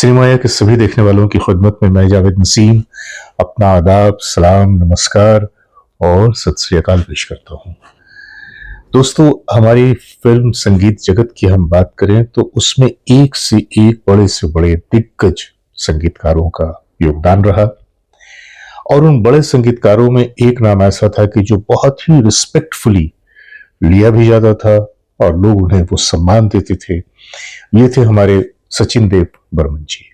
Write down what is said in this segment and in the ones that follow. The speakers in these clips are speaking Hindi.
सिनेमाया के सभी देखने वालों की खिदमत में मैं जावेद नसीम अपना आदाब, सलाम, नमस्कार और सत श्री अकाल पेश करता हूँ। दोस्तों, हमारी फिल्म संगीत जगत की हम बात करें तो उसमें एक से एक बड़े से बड़े दिग्गज संगीतकारों का योगदान रहा और उन बड़े संगीतकारों में एक नाम ऐसा था कि जो बहुत ही रिस्पेक्टफुली लिया भी जाता था और लोग उन्हें वो सम्मान देते थे। ये थे हमारे सचिन देव बर्मन जी।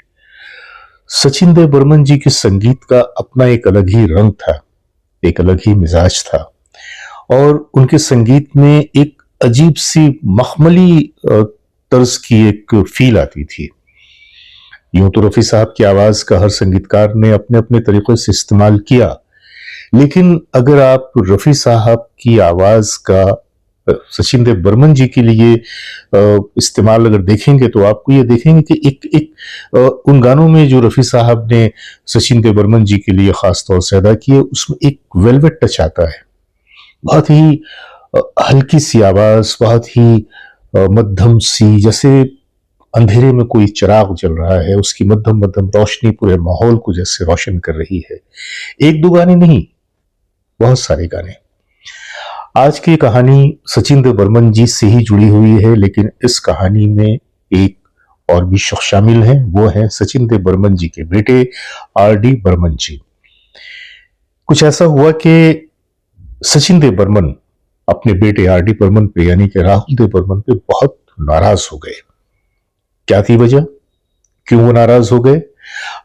सचिन देव बर्मन जी के संगीत का अपना एक अलग ही रंग था, एक अलग ही मिजाज था और उनके संगीत में एक अजीब सी मखमली तर्ज की एक फील आती थी। यूं तो रफी साहब की आवाज का हर संगीतकार ने अपने अपने तरीके से इस्तेमाल किया, लेकिन अगर आप रफी साहब की आवाज का सचिन देव बर्मन जी के लिए इस्तेमाल अगर देखेंगे तो आपको ये देखेंगे कि एक उन गानों में जो रफी साहब ने सचिन देव बर्मन जी के लिए खास तौर से अदा किए, उसमें एक वेलवेट टच आता है। बहुत ही हल्की सी आवाज, बहुत ही मध्यम सी, जैसे अंधेरे में कोई चिराग जल रहा है, उसकी मध्यम मध्यम रोशनी पूरे माहौल को जैसे रोशन कर रही है। एक दो गाने नहीं, बहुत सारे गाने। आज की कहानी सचिन देव बर्मन जी से ही जुड़ी हुई है, लेकिन इस कहानी में एक और भी शख्स शामिल हैं, वो है सचिन देव बर्मन जी के बेटे आर.डी. बर्मन जी। कुछ ऐसा हुआ कि सचिन देव बर्मन अपने बेटे आर.डी. बर्मन पे यानी कि राहुल देव बर्मन पे बहुत नाराज हो गए। क्या थी वजह, क्यों वो नाराज हो गए,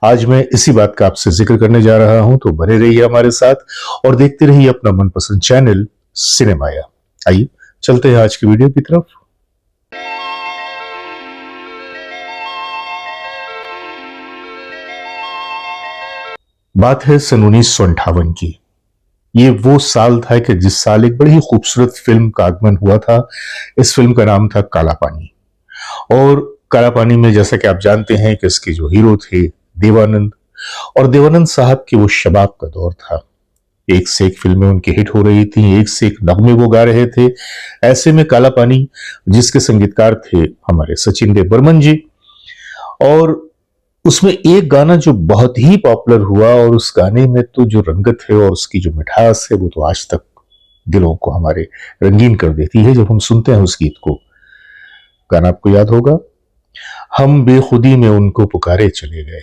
आज मैं इसी बात का आपसे जिक्र करने जा रहा हूं। तो बने रहिए हमारे साथ और देखते रहिए अपना मनपसंद चैनल सिनेमाया। आइए चलते हैं आज की वीडियो की तरफ। बात है सन 1958 की। ये वो साल था कि जिस साल एक बड़ी ही खूबसूरत फिल्म का आगमन हुआ था। इस फिल्म का नाम था काला पानी। और काला पानी में जैसा कि आप जानते हैं कि इसके जो हीरो थे देवानंद, और देवानंद साहब के वो शबाब का दौर था। एक से एक फिल्में उनकी हिट हो रही थी, एक से एक नगमे वो गा रहे थे। ऐसे में काला पानी, जिसके संगीतकार थे हमारे सचिन देव बर्मन जी, और उसमें एक गाना जो बहुत ही पॉपुलर हुआ और उस गाने में तो जो रंगत है और उसकी जो मिठास है वो तो आज तक दिलों को हमारे रंगीन कर देती है जब हम सुनते हैं उस गीत को। गाना आपको याद होगा, हम बेखुदी में उनको पुकारे चले गए।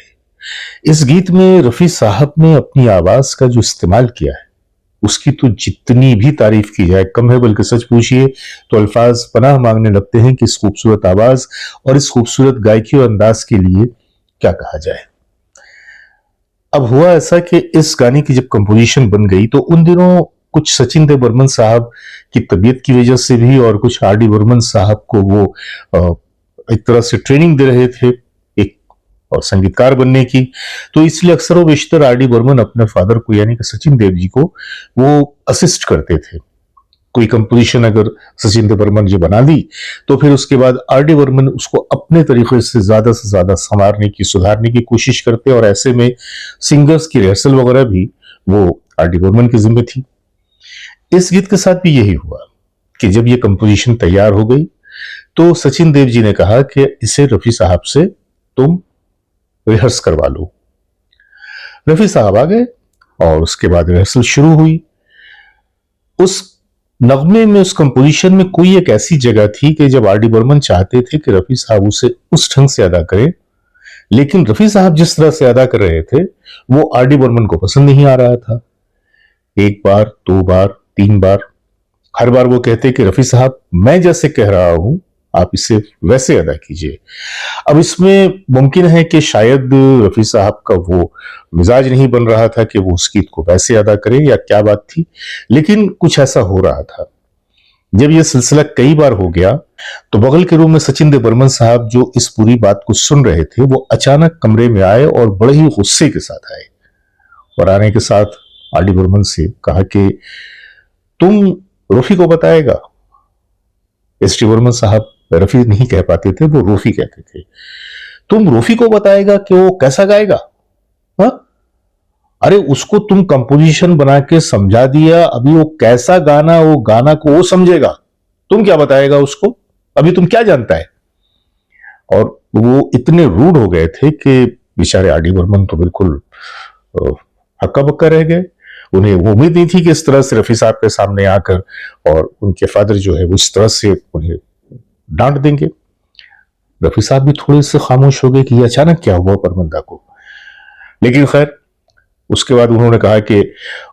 इस गीत में रफी साहब ने अपनी आवाज का जो इस्तेमाल किया है उसकी तो जितनी भी तारीफ की जाए कम है, बल्कि सच पूछिए तो अल्फाज पनाह मांगने लगते हैं कि इस खूबसूरत आवाज और इस खूबसूरत गायकी और अंदाज के लिए क्या कहा जाए। अब हुआ ऐसा कि इस गाने की जब कंपोजिशन बन गई तो उन दिनों कुछ सचिन देव बर्मन साहब की तबीयत की वजह से भी और कुछ आर.डी. बर्मन साहब को वो एक तरह से ट्रेनिंग दे रहे थे एक और संगीतकार बनने की, तो इसलिए अक्सर व बेशतर आर.डी. बर्मन अपने फादर को यानी कि सचिन देव जी को वो असिस्ट करते थे। कोई कंपोजिशन अगर सचिन देव बर्मन जी बना दी तो फिर उसके बाद आर.डी. बर्मन उसको अपने तरीके से ज्यादा संवारने की, सुधारने की कोशिश करते, और ऐसे में सिंगर्स की रिहर्सल वगैरह भी वो आर.डी. बर्मन की जिम्मे थी। इस गीत के साथ भी यही हुआ कि जब ये कंपोजिशन तैयार हो गई तो सचिन देव जी ने कहा कि इसे रफी साहब से तुम रिहर्स करवा लो। रफी साहब आ गए और उसके बाद रिहर्सल शुरू हुई। उस नगमे में, उस कंपोजिशन में कोई एक ऐसी जगह थी कि जब आर.डी. बर्मन चाहते थे कि रफी साहब उसे उस ढंग से अदा करें, लेकिन रफी साहब जिस तरह से अदा कर रहे थे वो आर.डी. बर्मन को पसंद नहीं आ रहा था। एक बार, दो बार, तीन बार, हर बार वो कहते कि रफी साहब मैं जैसे कह रहा हूं आप इसे वैसे अदा कीजिए। अब इसमें मुमकिन है कि शायद रफी साहब का वो मिजाज नहीं बन रहा था कि वो उस गीत को वैसे अदा करें या क्या बात थी, लेकिन कुछ ऐसा हो रहा था। जब यह सिलसिला कई बार हो गया तो बगल के रूम में सचिन देव बर्मन साहब जो इस पूरी बात को सुन रहे थे वो अचानक कमरे में आए और बड़े ही गुस्से के साथ आए, और आने के साथ आर.डी. बर्मन से कहा कि तुम रफी को बताएगा। एस.डी. बर्मन साहब रफी नहीं कह पाते थे, वो रोफी कहते थे। तुम रोफी को बताएगा कि वो कैसा गाएगा? हा? अरे उसको तुम कंपोजिशन बना के समझा दिया, अभी वो कैसा गाना, वो गाना को वो समझेगा, तुम क्या बताएगा उसको? अभी तुम क्या जानता है? और वो इतने रूड हो गए थे कि बेचारे आर डी बर्मन तो बिल्कुल हक्का बक्का रह गए। उन्हें वो उम्मीद नहीं थी कि इस तरह से रफी साहब के सामने आकर और उनके फादर जो है वो इस तरह से उन्हें डांट देंगे। रफी साहब भी थोड़े से खामोश हो गए कि ये अचानक क्या हुआ परमंदा को। लेकिन खैर उसके बाद उन्होंने कहा कि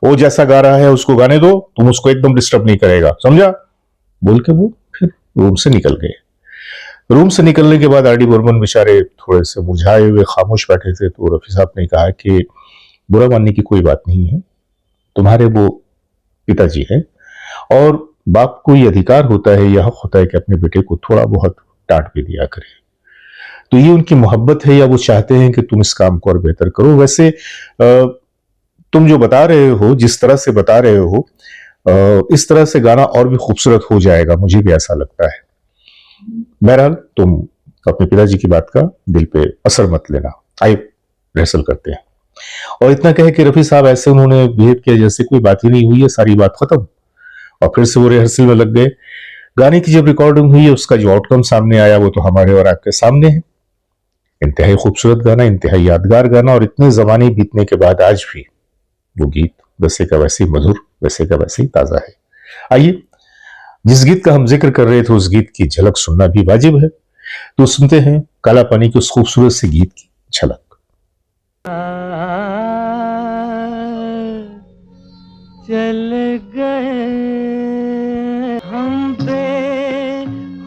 वो जैसा गा रहा है उसको गाने दो, तुम उसको एकदम डिस्टर्ब नहीं करेगा, समझा, बोल के वो फिर रूम से निकल गए। रूम से निकलने के बाद आर डी बर्मन बेचारे थोड़े से मुरझाए हुए खामोश बैठे थे। तो रफी साहब ने कहा कि बुरा मानने की कोई बात नहीं है, तुम्हारे वो पिताजी है और बाप को ये अधिकार होता है, यह हक होता है कि अपने बेटे को थोड़ा बहुत डांट भी दिया करे। तो ये उनकी मोहब्बत है या वो चाहते हैं कि तुम इस काम को और बेहतर करो। वैसे तुम जो बता रहे हो, जिस तरह से बता रहे हो, इस तरह से गाना और भी खूबसूरत हो जाएगा, मुझे भी ऐसा लगता है। बहरहाल तुम अपने पिताजी की बात का दिल पे असर मत लेना, आइए रिहर्सल करते हैं। और इतना कहे कि रफी साहब ऐसे उन्होंने बिहेव किया जैसे कोई बात ही नहीं हुई है, सारी बात खत्म। और फिर से वो रिहर्सल में लग गए। गाने की जब रिकॉर्डिंग हुई है उसका जो आउटकम सामने आया वो तो हमारे और आपके सामने है। इंतहाई खूबसूरत गाना, इंतहाई यादगार गाना, और इतने जमाने बीतने के बाद आज भी वो गीत वैसे का वैसे ही मधुर, वैसे का वैसे ही ताजा है। आइए, जिस गीत का हम जिक्र कर रहे थे उस गीत की झलक सुनना भी वाजिब है, तो सुनते हैं काला पानी के उस खूबसूरत से गीत की झलक। चल गए हम पे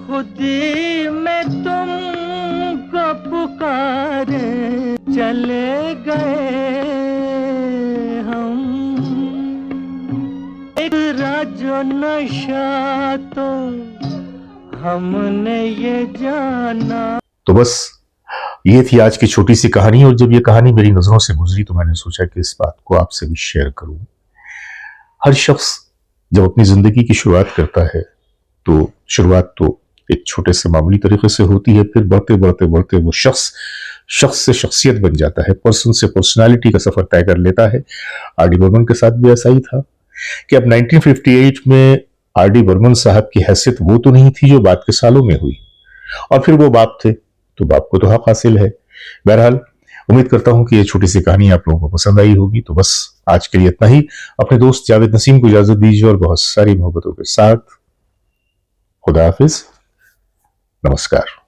खुदी में तुमको पुकारे, चले गए हम एक राजो नशा तो हमने ये जाना। तो बस ये थी आज की छोटी सी कहानी, और जब ये कहानी मेरी नजरों से गुजरी तो मैंने सोचा कि इस बात को आपसे भी शेयर करूं। हर शख्स जब अपनी जिंदगी की शुरुआत करता है तो शुरुआत तो एक छोटे से मामूली तरीके से होती है, फिर बढ़ते बढ़ते बढ़ते वो शख्स से शख्सियत बन जाता है, पर्सन से पर्सनालिटी का सफर तय कर लेता है। आर डी बर्मन के साथ भी ऐसा ही था कि अब 1958 में आर डी बर्मन साहब की हैसियत वो तो नहीं थी जो बाद के सालों में हुई, और फिर वो बाप थे तो बाप को तो हक हासिल है। बहरहाल उम्मीद करता हूं कि ये छोटी सी कहानी आप लोगों को पसंद आई होगी। तो बस आज के लिए इतना ही। अपने दोस्त जावेद नसीम को इजाजत दीजिए और बहुत सारी मोहब्बतों के साथ खुदा हाफिज, नमस्कार।